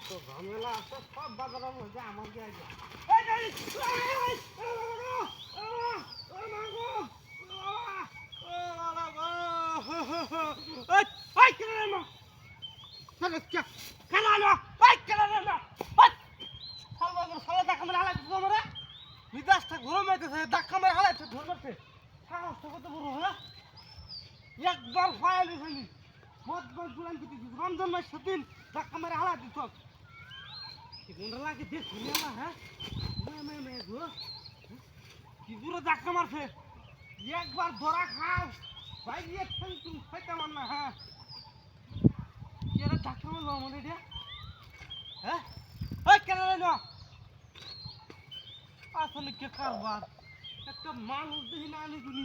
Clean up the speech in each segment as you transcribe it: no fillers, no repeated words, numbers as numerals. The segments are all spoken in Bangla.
তো ঝামেলা আছে সব বাজারের মধ্যে আমাকে আগে একবার ফায়ালি ফেলি বদবদ গুলান দিতে রমজান মাস সেদিন ধাক্কা মারে হালা দিত কি গুন্ডা লাগে দেখুন না হ্যাঁ মে গো কি গুলো ধাক্কা মারছে একবার ধরা খাও ভাই একদম তুমি খাইতে মান না হ্যাঁ এরা ধাক্কা মারলো আমার এটা হ্যাঁ ওই কেন না আসলে কে কারবার একটা মানুষ দেখি না আনি গুনি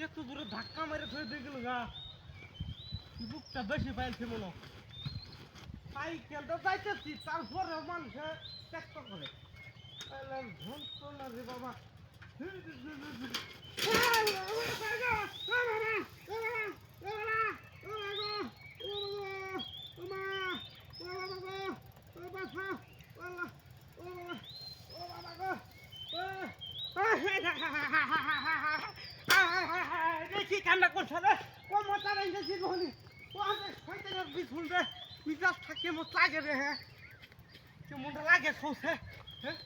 এত দূরে ধাক্কা মেরে ফেলে দিয়ে গেল গা বুকটা বেশি পাইছে মনে সাইকেলটা যাইতেছি তারপরে মানুষে চেষ্টা করে ধরতো না রে বাবা দেখি কান্না করছে রে ও মোটা রেঞ্জেছি বলি ও আমাদের শয়তানের বিছুল রে মিজাজ থাকে মত লাগে রে হ্যাঁ কেমনটা লাগে খোঁজে হ্যাঁ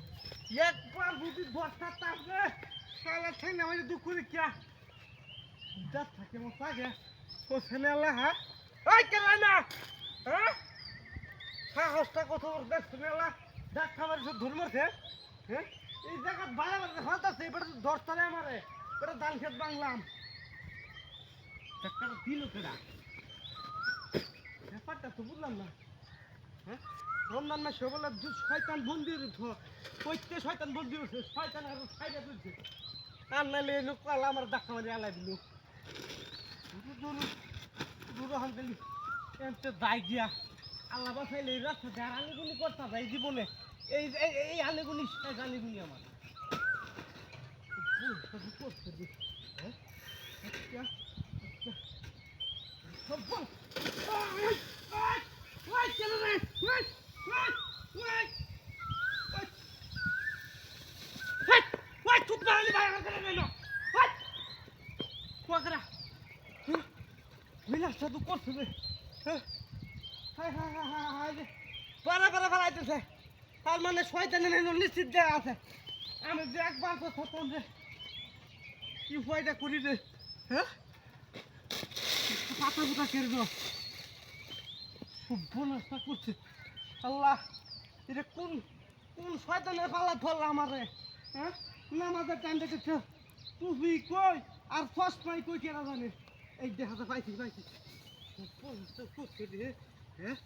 একবার বুঝি বর্ষা তাপরে সালা ঠেঙ্গে আমাদের দুঃখ করে কিয়া মিজাজ থাকে মত লাগে খোঁজে নেলা হ্যাঁ ওই কেন না হ্যাঁ সাহসটা কত দেখছে নেলা দেখ আমার সব ধর্মছে হ্যাঁ এই জায়গা বাইরে হতাছে এবার দশটারে আমারে এটা ধান খেত বাংলাম একটা দিল কেডা ব্যাপারটা তো বুঝলাম না হ্যাঁ রমজান মাসে বলে শয়তান বন্দি কইতে শয়তান বন্দি উঠছে শয়তান আর সাইডে তুলছে আর নাইলে লোক আলা আমার ধাক্কা মারি আলাই দিল দূর হান্তালি এমতে যাই গিয়া আল্লাহ বাসাইলে এই রাস্তাতে আর আলিগুলি করতে যাই জীবনে এই এই আলিগুলি শেষ আলিগুলি আমার করতে দিই হ্যাঁ তার মানে শয়তানের নিশ্চিত দেওয়া আছে আমি যে একবার তো থাকতাম যে কি ভয়টা করি রে হ্যাঁ পাতা পুতা কেরব খুব বনস্তা করছে আল্লাহ এটা কোন কোন শয়তানের পাল্লা ধরলা আমারে হ্যাঁ নামাজের টাইম দেখেছ টুপি কই আর ফার্স্ট মাই কই কেনা জানে এই দেখাতে পাইছি বনস্তা করছে রে হ্যাঁ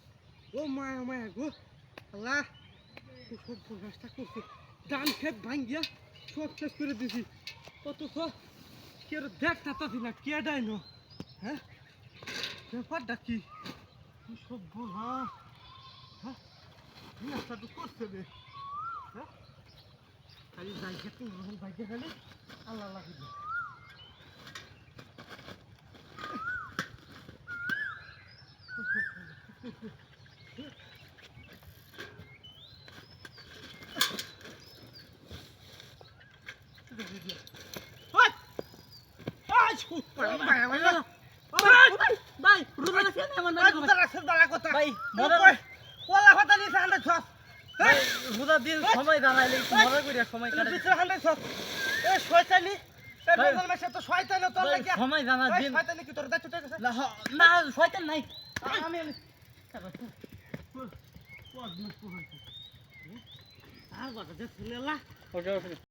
ও মায়া মায়া গো আল্লাহ সব বনস্তা করছে ধান খেত ভাঙ্গিয়া সব শেষ করে দিছি অথচ কেউ দেখতে পাচ্ছি না কে ডাই না হ্যাঁ ব্যাপারটা কি সব বল হ্যাঁ হ্যাঁ রাস্তা তো করছে রে হ্যাঁ খালি যাই খেতে বাইকে খালি আল্লাহ লাগিয়ে সময় দাঁড়াইলে মজা করি সময় সময় জানা দিন না শয়তান নাই আমি আর